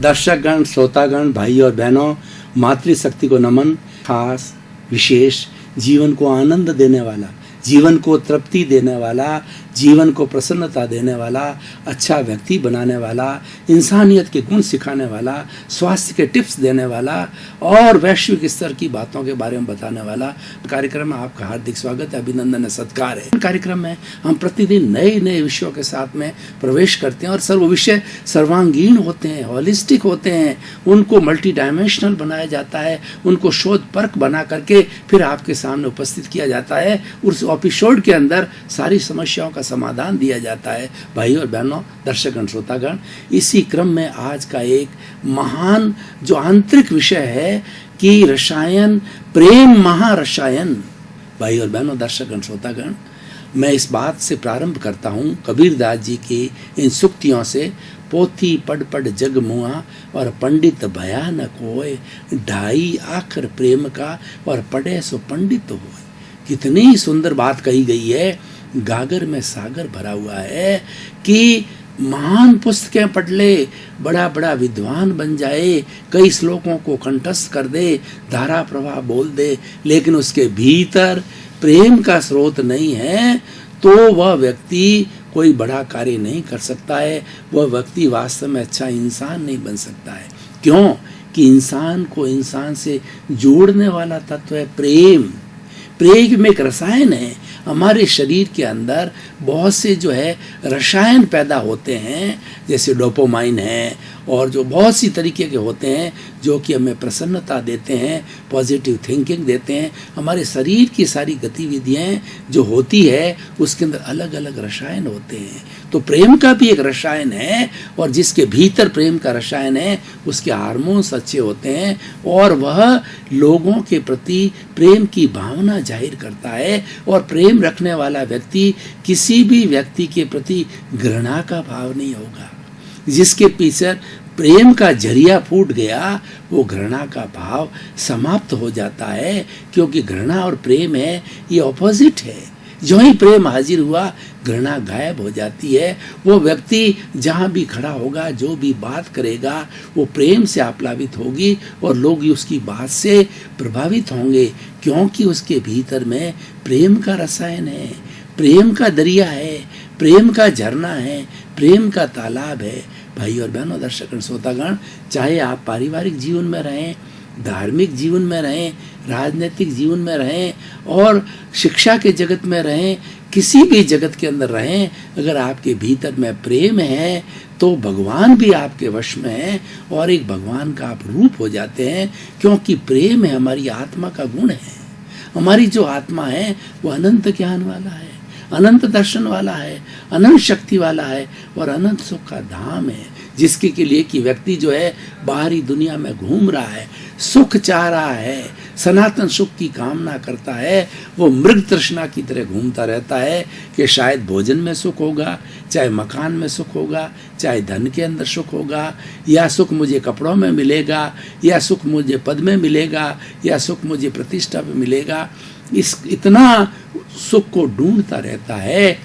दर्शकगण, श्रोतागण, भाई और बहनों, मातृशक्ति को नमन। खास, विशेष, जीवन को आनंद देने वाला, जीवन को तृप्ति देने वाला, जीवन को प्रसन्नता देने वाला, अच्छा व्यक्ति बनाने वाला, इंसानियत के गुण सिखाने वाला, स्वास्थ्य के टिप्स देने वाला और वैश्विक स्तर की बातों के बारे में बताने वाला कार्यक्रम में आपका हार्दिक स्वागत है, अभिनंदन है, सत्कार है। कार्यक्रम में हम प्रतिदिन नए नए विषयों के साथ में प्रवेश करते हैं और सर्व विषय सर्वांगीण होते हैं, होलिस्टिक होते हैं, उनको मल्टी डायमेंशनल बनाया जाता है, उनको शोध परक बना करके फिर आपके सामने उपस्थित किया जाता है। उस एपिसोड के अंदर सारी समस्याओं का समाधान दिया जाता है। भाई और बहनों, दर्शकगण, श्रोतागण, इसी क्रम में आज का एक महान जो आंतरिक विषय है कि रसायन, प्रेम महारसायन। भाई और बहनों, दर्शकगण, श्रोतागण, मैं इस बात से प्रारंभ करता हूँ कबीरदास जी की इन सुक्तियों से। पोथी पढ़ पढ़ जग मुआ और पंडित भया न कोय, ढाई आखर प्रेम का और पढ़े सो पंडित होय। कितनी सुंदर बात कही गई है। गागर में सागर भरा हुआ है कि महान पुस्तकें पढ़ ले, बड़ा बड़ा विद्वान बन जाए, कई श्लोकों को कंठस्थ कर दे, धारा प्रवाह बोल दे, लेकिन उसके भीतर प्रेम का स्रोत नहीं है तो वह व्यक्ति कोई बड़ा कार्य नहीं कर सकता है। वह व्यक्ति वास्तव में अच्छा इंसान नहीं बन सकता है। क्यों? कि इंसान को इंसान से जोड़ने वाला तत्व है प्रेम। प्रेम एक रसायन है। हमारे शरीर के अंदर बहुत से जो है रसायन पैदा होते हैं, जैसे डोपामाइन है और जो बहुत सी तरीके के होते हैं जो कि हमें प्रसन्नता देते हैं, पॉजिटिव थिंकिंग देते हैं। हमारे शरीर की सारी गतिविधियाँ जो होती है उसके अंदर अलग अलग रसायन होते हैं। तो प्रेम का भी एक रसायन है और जिसके भीतर प्रेम का रसायन है उसके हार्मोन्स अच्छे होते हैं और वह लोगों के प्रति प्रेम की भावना जाहिर करता है। और प्रेम रखने वाला व्यक्ति किसी भी व्यक्ति के प्रति घृणा का भाव नहीं होगा। जिसके पीछे प्रेम का जरिया फूट गया वो घृणा का भाव समाप्त हो जाता है, क्योंकि घृणा और प्रेम है ये ऑपोजिट है। जो ही प्रेम हाजिर हुआ घृणा गायब हो जाती है। वो व्यक्ति जहाँ भी खड़ा होगा, जो भी बात करेगा वो प्रेम से आप्लावित होगी और लोग उसकी बात से प्रभावित होंगे, क्योंकि उसके भीतर में प्रेम का रसायन है, प्रेम का दरिया है, प्रेम का झरना है, प्रेम का तालाब है। भाई और बहनों, दर्शक श्रोतागण, चाहे आप पारिवारिक जीवन में रहें, धार्मिक जीवन में रहें, राजनीतिक जीवन में रहें और शिक्षा के जगत में रहें, किसी भी जगत के अंदर रहें, अगर आपके भीतर में प्रेम है तो भगवान भी आपके वश में है और एक भगवान का आप रूप हो जाते हैं, क्योंकि प्रेम है हमारी आत्मा का गुण है। हमारी जो आत्मा है वो अनंत ज्ञान वाला है, अनंत दर्शन वाला है, अनंत शक्ति वाला है और अनंत सुख का धाम है। जिसके के लिए कि व्यक्ति जो है बाहरी दुनिया में घूम रहा है, सुख चाह रहा है, सनातन सुख की कामना करता है, वो मृग तृष्णा की तरह घूमता रहता है कि शायद भोजन में सुख होगा, चाहे मकान में सुख होगा, चाहे धन के अंदर सुख होगा, या सुख मुझे कपड़ों में मिलेगा, या सुख मुझे पद में मिलेगा, या सुख मुझे प्रतिष्ठा में मिलेगा। इतना सुख को ढूंढता रहता है।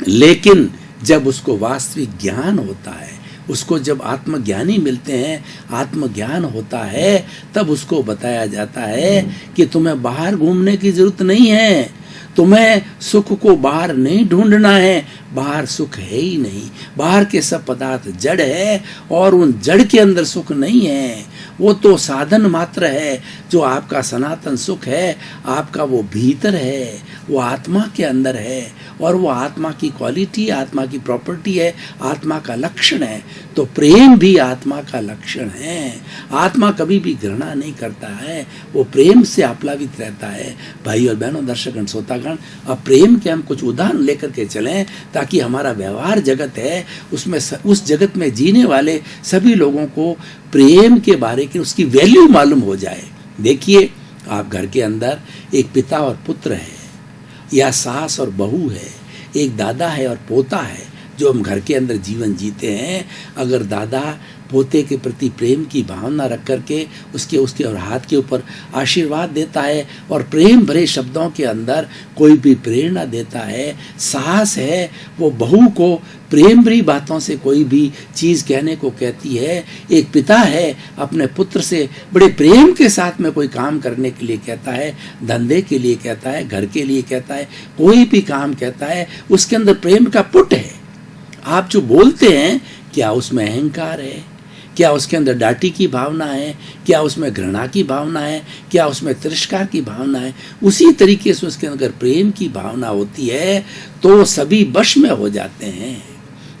लेकिन जब उसको वास्तविक ज्ञान होता है, उसको जब आत्मज्ञानी मिलते हैं, आत्मज्ञान होता है, तब उसको बताया जाता है कि तुम्हें बाहर घूमने की जरूरत नहीं है, तुम्हें सुख को बाहर नहीं ढूंढना है, बाहर सुख है ही नहीं। बाहर के सब पदार्थ जड़ है और उन जड़ के अंदर सुख नहीं है। वो तो साधन मात्र है। जो आपका सनातन सुख है, आपका वो भीतर है, वो आत्मा के अंदर है और वो आत्मा की क्वालिटी, आत्मा की प्रॉपर्टी है, आत्मा का लक्षण है। तो प्रेम भी आत्मा का लक्षण है। आत्मा कभी भी घृणा नहीं करता है, वो प्रेम से आप्लावित रहता है। भाई और बहनों, दर्शक श्रोतागण, अब प्रेम के हम कुछ उदाहरण लेकर के चलें ताकि हमारा व्यवहार जगत है उसमें उस जगत में जीने वाले सभी लोगों को प्रेम के बारे की उसकी वैल्यू मालूम हो जाए। देखिए, आप घर के अंदर एक पिता और पुत्र है, या सास और बहू है, एक दादा है और पोता है, जो हम घर के अंदर जीवन जीते हैं, अगर दादा पोते के प्रति प्रेम की भावना रख करके उसके और हाथ के ऊपर आशीर्वाद देता है और प्रेम भरे शब्दों के अंदर कोई भी प्रेरणा देता है, साहस है, वो बहू को प्रेम भरी बातों से कोई भी चीज़ कहने को कहती है, एक पिता है अपने पुत्र से बड़े प्रेम के साथ में कोई काम करने के लिए कहता है, धंधे के लिए कहता है, घर के लिए कहता है, कोई भी काम कहता है, उसके अंदर प्रेम का पुट है। आप जो बोलते हैं क्या उसमें अहंकार है, क्या उसके अंदर डांटी की भावना है, क्या उसमें घृणा की भावना है, क्या उसमें तिरस्कार की भावना है, उसी तरीके से उसके अंदर प्रेम की भावना होती है तो सभी वश में हो जाते हैं।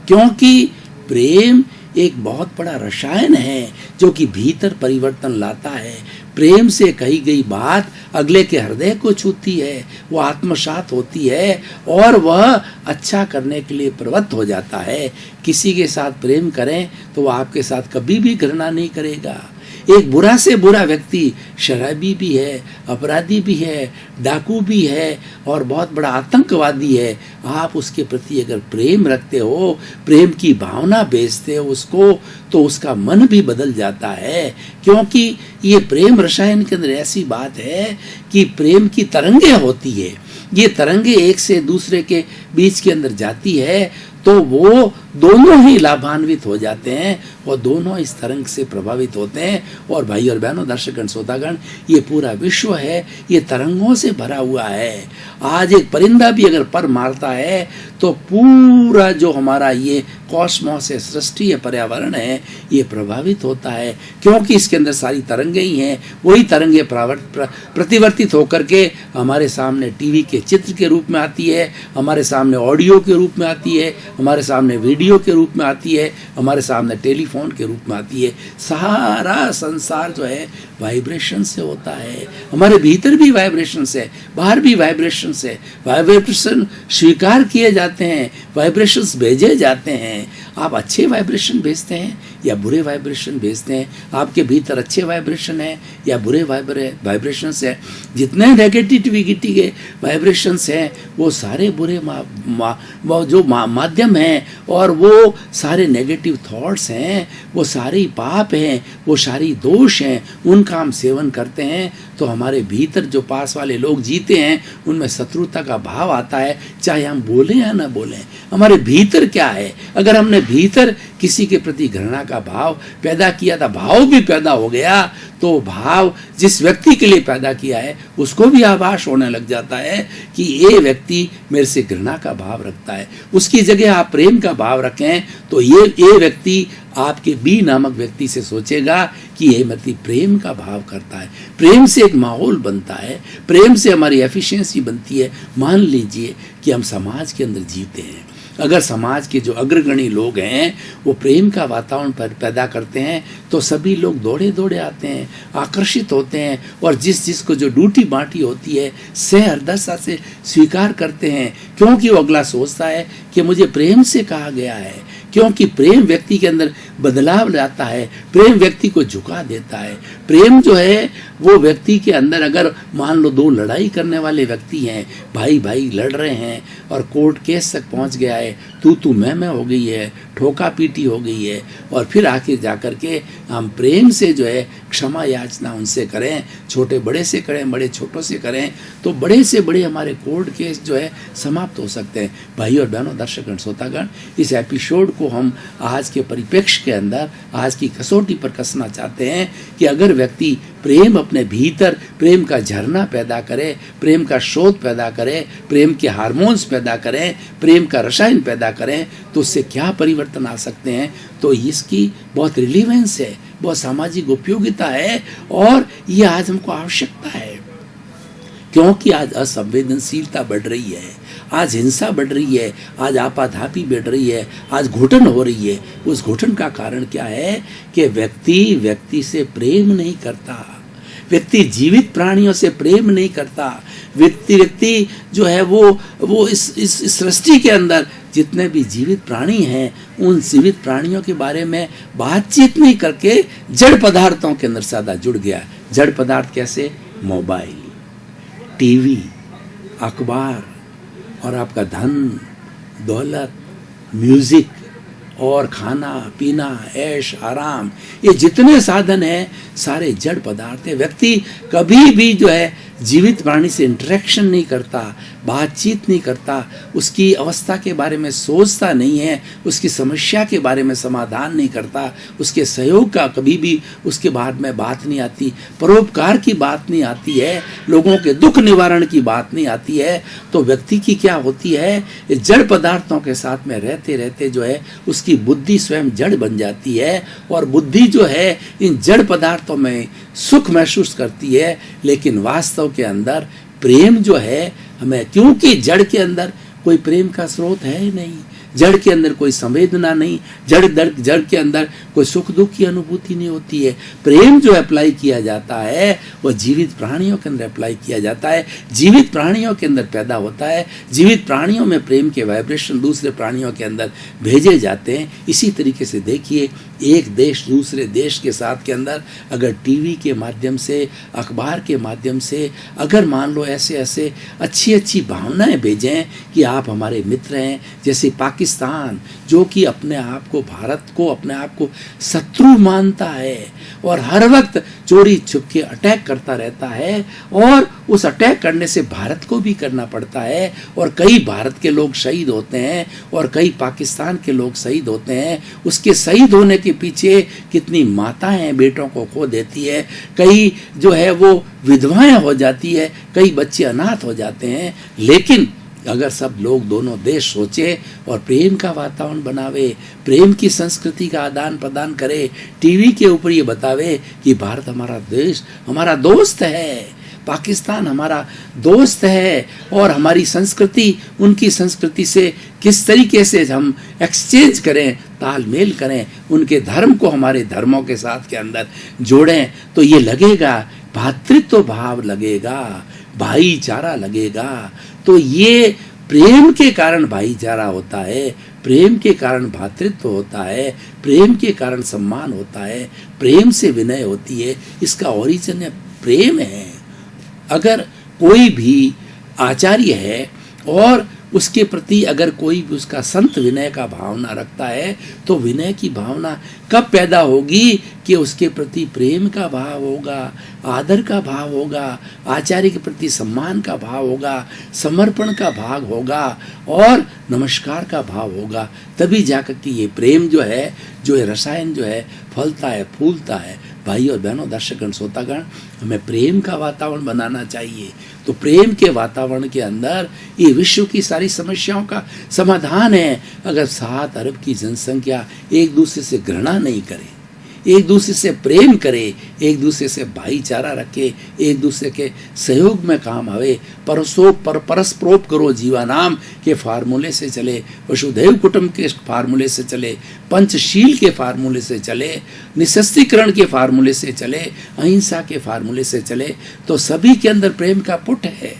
क्योंकि प्रेम एक बहुत बड़ा रसायन है जो कि भीतर परिवर्तन लाता है। प्रेम से कही गई बात अगले के हृदय को छूती है, वो आत्मसात होती है और वह अच्छा करने के लिए प्रवृत्त हो जाता है। किसी के साथ प्रेम करें तो वह आपके साथ कभी भी घृणा नहीं करेगा। एक बुरा से बुरा व्यक्ति शराबी भी है, अपराधी भी है, डाकू भी है और बहुत बड़ा आतंकवादी है, आप उसके प्रति अगर प्रेम रखते हो, प्रेम की भावना बेचते हो उसको, तो उसका मन भी बदल जाता है। क्योंकि ये प्रेम रसायन के अंदर ऐसी बात है कि प्रेम की तरंगे होती है, ये तरंगे एक से दूसरे के बीच के अंदर जाती है तो वो दोनों ही लाभान्वित हो जाते हैं और दोनों इस तरंग से प्रभावित होते हैं। और भाई और बहनों, दर्शकगण, श्रोतागण, ये पूरा विश्व है, ये तरंगों से भरा हुआ है। आज एक परिंदा भी अगर पर मारता है तो पूरा जो हमारा ये कॉस्मोस है, सृष्टि है, पर्यावरण है, ये प्रभावित होता है। क्योंकि इसके अंदर सारी तरंगे ही हैं, वही तरंगे प्रतिवर्तित होकर के हमारे सामने टीवी के चित्र के रूप में आती है, हमारे सामने ऑडियो के रूप में आती है, हमारे सामने वीडियो के रूप में आती है, हमारे सामने टेलीफोन के रूप में आती है। सारा संसार जो है वाइब्रेशन से होता है। हमारे भीतर भी वाइब्रेशन है, बाहर भी वाइब्रेशन है। वाइब्रेशन स्वीकार किए जाते हैं, वाइब्रेशंस भेजे जाते हैं। आप अच्छे वाइब्रेशन भेजते हैं या बुरे वाइब्रेशन भेजते हैं, आपके भीतर अच्छे वाइब्रेशन है या बुरे वाइब्रेशंस है। जितने नेगेटिविटी के वाइब्रेशंस हैं वो सारे बुरे जो माध्यम हैं और वो सारे नेगेटिव थॉट्स हैं, वो सारी पाप हैं, वो सारी दोष हैं, उनका हम सेवन करते हैं तो हमारे भीतर जो पास वाले लोग जीते हैं उनमें शत्रुता का भाव आता है, चाहे हम बोलें या ना बोलें। हमारे भीतर क्या है, अगर हमने भीतर किसी के प्रति घृणा का भाव पैदा किया था, भाव भी पैदा हो गया, तो भाव जिस व्यक्ति के लिए पैदा किया है उसको भी आभास होने लग जाता है कि ये व्यक्ति मेरे से घृणा का भाव रखता है। उसकी जगह आप प्रेम का भाव रखें तो ये व्यक्ति आपके बी नामक व्यक्ति से सोचेगा कि ये व्यक्ति प्रेम का भाव करता है। प्रेम से एक माहौल बनता है, प्रेम से हमारी एफिशिएंसी बनती है। मान लीजिए कि हम समाज के अंदर जीते हैं, अगर समाज के जो अग्रगणी लोग हैं वो प्रेम का वातावरण पैदा करते हैं तो सभी लोग दौड़े दौड़े आते हैं, आकर्षित होते हैं और जिसको जो डूटी बांटी होती है सहृदयता से स्वीकार करते हैं। क्योंकि वो अगला सोचता है कि मुझे प्रेम से कहा गया है। क्योंकि प्रेम व्यक्ति के अंदर बदलाव लाता है, प्रेम व्यक्ति को झुका देता है। प्रेम जो है वो व्यक्ति के अंदर, अगर मान लो दो लड़ाई करने वाले व्यक्ति हैं, भाई भाई लड़ रहे हैं और कोर्ट केस तक पहुंच गया है, तू मैं हो गई है, ठोका पीटी हो गई है, और फिर आखिर जाकर के हम प्रेम से जो है क्षमा याचना उनसे करें, छोटे बड़े से करें, बड़े छोटों से करें, तो बड़े से बड़े हमारे कोर्ट केस जो है समाप्त हो सकते हैं। भाई और बहनों, दर्शकगण, श्रोतागण, इस एपिसोड को हम आज के परिप्रेक्ष्य के अंदर आज की कसौटी पर कसना चाहते हैं कि अगर व्यक्ति प्रेम अपने भीतर प्रेम का झरना पैदा करे, प्रेम का शोध पैदा करे, प्रेम के हार्मोन्स पैदा करें, प्रेम का रसायन पैदा करें, तो उससे क्या परिवर्तन आ सकते हैं। तो इसकी बहुत रिलीवेंस है, बहुत सामाजिक उपयोगिता है और ये आज हमको आवश्यकता है। क्योंकि आज असंवेदनशीलता बढ़ रही है, आज हिंसा बढ़ रही है, आज आपाधापी बढ़ रही है, आज घुटन हो रही है। उस घुटन का कारण क्या है कि व्यक्ति से प्रेम नहीं करता, व्यक्ति जीवित प्राणियों से प्रेम नहीं करता। व्यक्ति जो है वो इस सृष्टि के अंदर जितने भी जीवित प्राणी हैं उन जीवित प्राणियों के बारे में बातचीत नहीं करके जड़ पदार्थों के अंदर ज्यादा जुड़ गया। जड़ पदार्थ कैसे? मोबाइल, टीवी, अखबार और आपका धन दौलत, म्यूजिक और खाना पीना, ऐश आराम, ये जितने साधन हैं सारे जड़ पदार्थ है। व्यक्ति कभी भी जो है जीवित प्राणी से इंटरेक्शन नहीं करता, बातचीत नहीं करता, उसकी अवस्था के बारे में सोचता नहीं है, उसकी समस्या के बारे में समाधान नहीं करता, उसके सहयोग का कभी भी उसके बाद में बात नहीं आती, परोपकार की बात नहीं आती है, लोगों के दुख निवारण की बात नहीं आती है, तो व्यक्ति की क्या होती है, जड़ पदार्थों के साथ में रहते रहते जो है उसकी बुद्धि स्वयं जड़ बन जाती है, और बुद्धि जो है इन जड़ पदार्थों में सुख महसूस करती है, लेकिन वास्तव के अंदर प्रेम जो है हमें, क्योंकि जड़ के अंदर कोई प्रेम का स्रोत है ही नहीं, जड़ के अंदर कोई संवेदना नहीं, जड़ के अंदर कोई सुख दुख की अनुभूति नहीं होती है। प्रेम जो अप्लाई किया जाता है वह जीवित प्राणियों के अंदर अप्लाई किया जाता है, जीवित प्राणियों के अंदर पैदा होता है, जीवित प्राणियों में प्रेम के वाइब्रेशन दूसरे प्राणियों के अंदर भेजे जाते हैं। इसी तरीके से देखिए, एक देश दूसरे देश के साथ के अंदर अगर टीवी के माध्यम से, अखबार के माध्यम से अगर मान लो ऐसे ऐसे अच्छी अच्छी भावनाएं भेजें कि आप हमारे मित्र हैं, जैसे पाकिस्तान जो कि अपने आप को, भारत को अपने आप को शत्रु मानता है और हर वक्त चोरी छुप के अटैक करता रहता है, और उस अटैक करने से भारत को भी करना पड़ता है, और कई भारत के लोग शहीद होते हैं और कई पाकिस्तान के लोग शहीद होते हैं। उसके शहीद होने के पीछे कितनी माताएं बेटों को खो देती है, कई जो है वो विधवाएं हो जाती है, कई बच्चे अनाथ हो जाते हैं। लेकिन अगर सब लोग दोनों देश सोचे और प्रेम का वातावरण बनावे, प्रेम की संस्कृति का आदान प्रदान करे, टीवी के ऊपर ये बतावे कि भारत हमारा देश, हमारा दोस्त है, पाकिस्तान हमारा दोस्त है, और हमारी संस्कृति उनकी संस्कृति से किस तरीके से हम एक्सचेंज करें, तालमेल करें, उनके धर्म को हमारे धर्मों के साथ के अंदर जोड़ें, तो ये लगेगा भातृत्व भाव लगेगा, भाईचारा लगेगा। तो ये प्रेम के कारण भाईचारा होता है, प्रेम के कारण भातृत्व होता है, प्रेम के कारण सम्मान होता है, प्रेम से विनय होती है, इसका ओरिजिन है प्रेम है। अगर कोई भी आचार्य है और उसके प्रति अगर कोई भी उसका संत विनय का भावना रखता है, तो विनय की भावना कब पैदा होगी कि उसके प्रति प्रेम का भाव होगा, आदर का भाव होगा, आचार्य के प्रति सम्मान का भाव होगा, समर्पण का भाव होगा और नमस्कार का भाव होगा। तभी जाकर के ये प्रेम जो है, जो रसायन जो है फलता है, फूलता है। भाई और बहनों, दर्शकगण, श्रोतागण, हमें प्रेम का वातावरण बनाना चाहिए। तो प्रेम के वातावरण के अंदर ये विश्व की सारी समस्याओं का समाधान है। अगर 7 अरब की जनसंख्या एक दूसरे से घृणा नहीं करे, एक दूसरे से प्रेम करे, एक दूसरे से भाईचारा रखे, एक दूसरे के सहयोग में काम आवे, परस्परोप करो जीवानाम के फार्मूले से चले, वसुधैव कुटुंब के फार्मूले से चले, पंचशील के फार्मूले से चले, निःशस्त्रीकरण के फार्मूले से चले, अहिंसा के फार्मूले से चले, तो सभी के अंदर प्रेम का पुट है,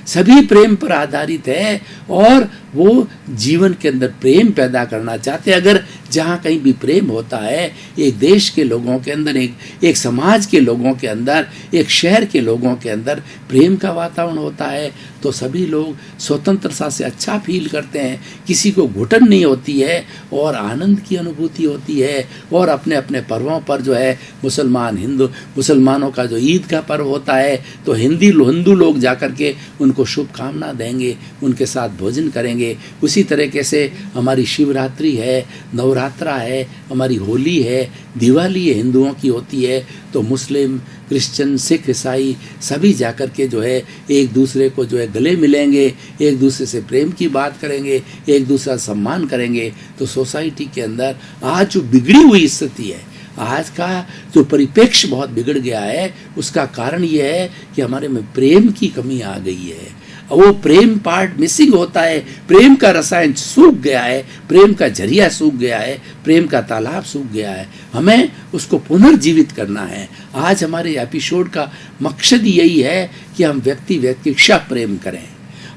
सभी प्रेम पर आधारित है और वो जीवन के अंदर प्रेम पैदा करना चाहते हैं। अगर जहाँ कहीं भी प्रेम होता है, एक देश के लोगों के अंदर, एक समाज के लोगों के अंदर, एक शहर के लोगों के अंदर प्रेम का वातावरण होता है, तो सभी लोग स्वतंत्रता से अच्छा फील करते हैं, किसी को घुटन नहीं होती है और आनंद की अनुभूति होती है। और अपने अपने पर्वों पर जो है मुसलमानों का जो ईद का पर्व होता है, तो हिंदू लोग जाकर के उनको शुभकामना देंगे, उनके साथ भोजन करेंगे। उसी तरीके से हमारी शिवरात्रि है, नवरात्रा है, हमारी होली है, दिवाली है, हिंदुओं की होती है, तो मुस्लिम, क्रिश्चियन, सिख, ईसाई सभी जाकर के जो है एक दूसरे को जो है गले मिलेंगे, एक दूसरे से प्रेम की बात करेंगे, एक दूसरा सम्मान करेंगे। तो सोसाइटी के अंदर आज जो बिगड़ी हुई स्थिति है, आज का जो परिप्रेक्ष्य बहुत बिगड़ गया है, उसका कारण यह है कि हमारे में प्रेम की कमी आ गई है। वो प्रेम पार्ट मिसिंग होता है, प्रेम का रसायन सूख गया है, प्रेम का जरिया सूख गया है, प्रेम का तालाब सूख गया है। हमें उसको पुनर्जीवित करना है। आज हमारे एपिसोड का मकसद यही है कि हम व्यक्ति प्रेम करें,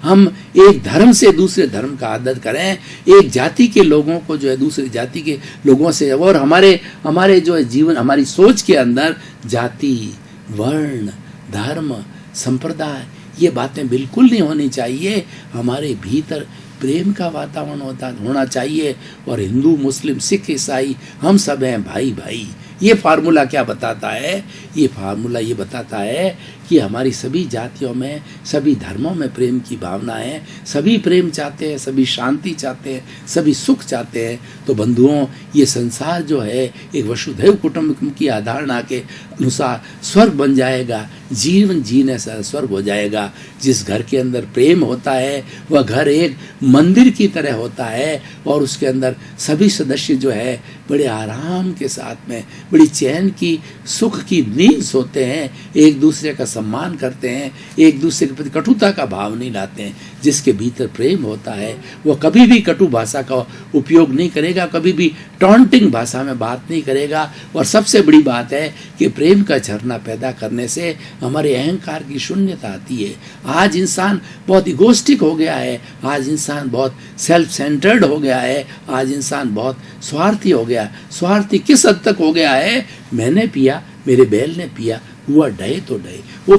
हम एक धर्म से दूसरे धर्म का आदर करें, एक जाति के लोगों को जो है दूसरी जाति के लोगों से, और हमारे जो है जीवन, हमारी सोच के अंदर जाति, वर्ण, धर्म, संप्रदाय, ये बातें बिल्कुल नहीं होनी चाहिए। हमारे भीतर प्रेम का वातावरण होना चाहिए। और हिंदू, मुस्लिम, सिख, ईसाई हम सब हैं भाई भाई। ये फार्मूला क्या बताता है? ये फार्मूला ये बताता है कि हमारी सभी जातियों में, सभी धर्मों में प्रेम की भावना है। सभी प्रेम चाहते हैं, सभी शांति चाहते हैं, सभी सुख चाहते हैं। तो बंधुओं, ये संसार जो है एक वसुधैव कुटुंबकम की अवधारणा के अनुसार स्वर्ग बन जाएगा। जीवन जीने से स्वर्ग हो जाएगा। जिस घर के अंदर प्रेम होता है वह घर एक मंदिर की तरह होता है और उसके अंदर सभी सदस्य जो है बड़े आराम के साथ में, बड़ी चैन की, सुख की नींद सोते हैं, एक दूसरे का सम्मान करते हैं, एक दूसरे के प्रति कटुता का भाव नहीं लाते हैं। जिसके भीतर प्रेम होता है वह कभी भी कटु भाषा का उपयोग नहीं करेगा, कभी भी टॉन्टिंग भाषा में बात नहीं करेगा। और सबसे बड़ी बात है कि प्रेम का झरना पैदा करने से हमारे अहंकार की शून्यता आती है। आज इंसान बहुत इगोस्टिक हो गया है, आज इंसान बहुत सेल्फ सेंटर्ड हो गया है, आज इंसान बहुत स्वार्थी हो गया। स्वार्थी किस हद तक हो गया है? मैंने पिया, मेरे बैल ने पिया, हुआ डहे तो डहे। वो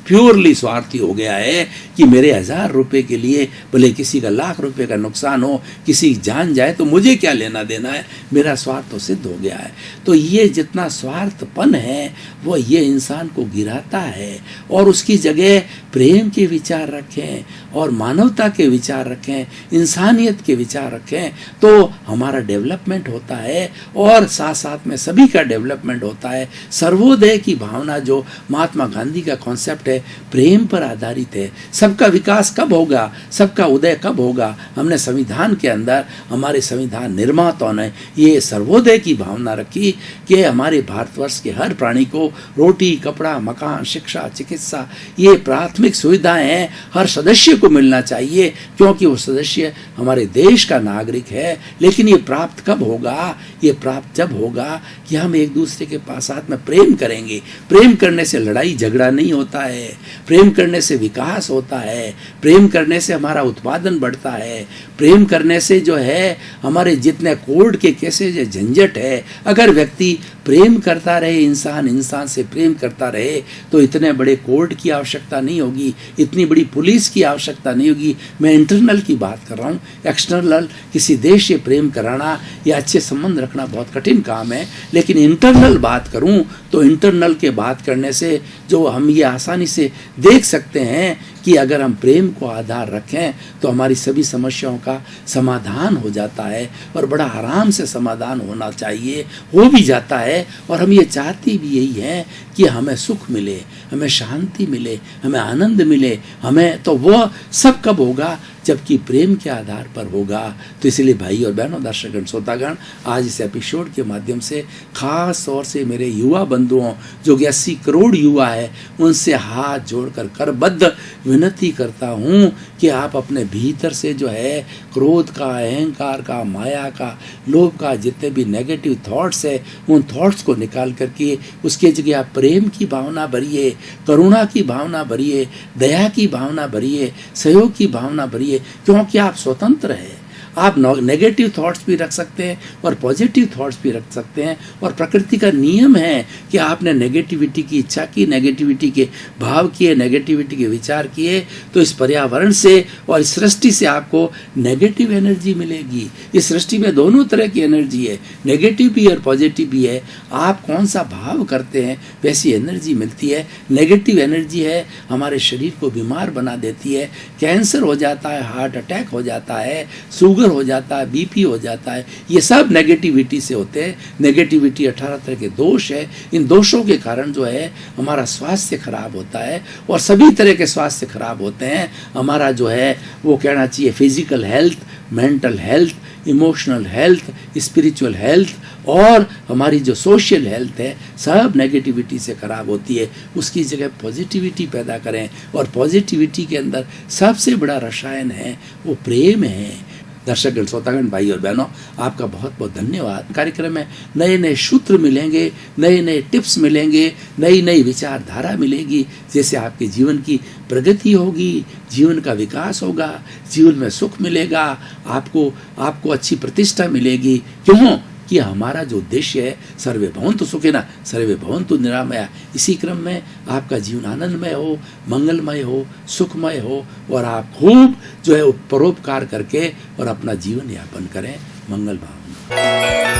प्योरली स्वार्थी हो गया है कि मेरे 1000 रुपए के लिए भले किसी का लाख रुपए का नुकसान हो, किसी जान जाए तो मुझे क्या लेना देना है, मेरा स्वार्थ तो सिद्ध हो गया है। तो ये जितना स्वार्थपन है वो ये इंसान को गिराता है। और उसकी जगह प्रेम के विचार रखें और मानवता के विचार रखें, इंसानियत के विचार रखें, तो हमारा डेवलपमेंट होता है और साथ साथ में सभी का डेवलपमेंट होता है। सर्वोदय की भावना जो महात्मा गांधी का कॉन्सेप्ट है, प्रेम पर आधारित है। सबका विकास कब होगा, सबका उदय कब होगा? हमने संविधान के अंदर, हमारे संविधान निर्माताओं ने ये सर्वोदय की भावना रखी कि हमारे भारतवर्ष के हर प्राणी को रोटी, कपड़ा, मकान, शिक्षा, चिकित्सा, ये प्राथमिक सुविधाएं हैं, हर सदस्य को मिलना चाहिए, क्योंकि वो सदस्य हमारे देश का नागरिक है। लेकिन ये प्राप्त कब होगा? ये प्राप्त जब होगा कि हम एक दूसरे के साथ में प्रेम करेंगे। प्रेम करने से लड़ाई झगड़ा नहीं होता है, प्रेम करने से विकास होता है, प्रेम करने से हमारा उत्पादन बढ़ता है, प्रेम करने से जो है हमारे जितने कोर्ट के केसेज है, झंझट है, अगर व्यक्ति प्रेम करता रहे, इंसान से प्रेम करता रहे, तो इतने बड़े कोर्ट की आवश्यकता नहीं होगी, इतनी बड़ी पुलिस की आवश्यकता नहीं होगी। मैं इंटरनल की बात कर रहा हूँ। एक्सटर्नल किसी देश से प्रेम कराना या अच्छे संबंध रखना बहुत कठिन काम है, लेकिन इंटरनल बात करूँ तो इंटरनल के बात करने से जो हम ये आसानी से देख सकते हैं कि अगर हम प्रेम को आधार रखें तो हमारी सभी समस्याओं का समाधान हो जाता है और बड़ा आराम से समाधान होना चाहिए, हो भी जाता है। और हम ये चाहते भी यही हैं कि हमें सुख मिले, हमें शांति मिले, हमें आनंद मिले। हमें तो वो सब कब होगा? जबकि प्रेम के आधार पर होगा। तो इसलिए भाई और बहनों, दर्शकगण, श्रोतागण, आज इस एपिसोड के माध्यम से खास तौर से मेरे युवा बंधुओं, जो कि 80 करोड़ युवा है, उनसे हाथ जोड़कर करबद्ध विनती करता हूँ कि आप अपने भीतर से जो है क्रोध का, अहंकार का, माया का, लोभ का, जितने भी नेगेटिव थॉट्स है, उन थॉट्स को निकाल करके उसके जगह आप प्रेम की भावना भरिए, करुणा की भावना भरिए, दया की भावना भरिए, सहयोग की भावना भरिए, क्योंकि आप स्वतंत्र हैं। आप नेगेटिव थॉट्स भी रख सकते हैं और पॉजिटिव थॉट्स भी रख सकते हैं। और प्रकृति का नियम है कि आपने नेगेटिविटी की इच्छा की, नेगेटिविटी के भाव किए, नेगेटिविटी के विचार किए, तो इस पर्यावरण से और इस सृष्टि से आपको नेगेटिव एनर्जी मिलेगी। इस सृष्टि में दोनों तरह की एनर्जी है, नेगेटिव भी और पॉजिटिव भी है। आप कौन सा भाव करते हैं वैसी एनर्जी मिलती है। नेगेटिव एनर्जी है हमारे शरीर को बीमार बना देती है, कैंसर हो जाता है, हार्ट अटैक हो जाता है, शुगर हो जाता है, बीपी हो जाता है। ये सब नेगेटिविटी से होते हैं। नेगेटिविटी 18 तरह के दोष है। इन दोषों के कारण जो है हमारा स्वास्थ्य खराब होता है और सभी तरह के स्वास्थ्य खराब होते हैं। हमारा जो है वो कहना चाहिए physical health, mental health, emotional health, spiritual health और हमारी जो सोशल हेल्थ है, सब नेगेटिविटी से खराब होती है। उसकी जगह पॉजिटिविटी पैदा करें और पॉजिटिविटी के अंदर सबसे बड़ा रसायन है वो प्रेम है। दर्शक श्रोतागण, भाई और बहनों, आपका बहुत बहुत धन्यवाद। कार्यक्रम में नए नए सूत्र मिलेंगे, नए नए टिप्स मिलेंगे, नई नई विचारधारा मिलेगी, जैसे आपके जीवन की प्रगति होगी, जीवन का विकास होगा, जीवन में सुख मिलेगा, आपको अच्छी प्रतिष्ठा मिलेगी। क्यों? कि हमारा जो उद्देश्य है सर्वे भवन्तु सुखिनः सर्वे भवन्तु निरामया, इसी क्रम में आपका जीवन आनंदमय हो, मंगलमय हो, सुखमय हो और आप खूब जो है परोपकार करके और अपना जीवन यापन करें। मंगल भावना।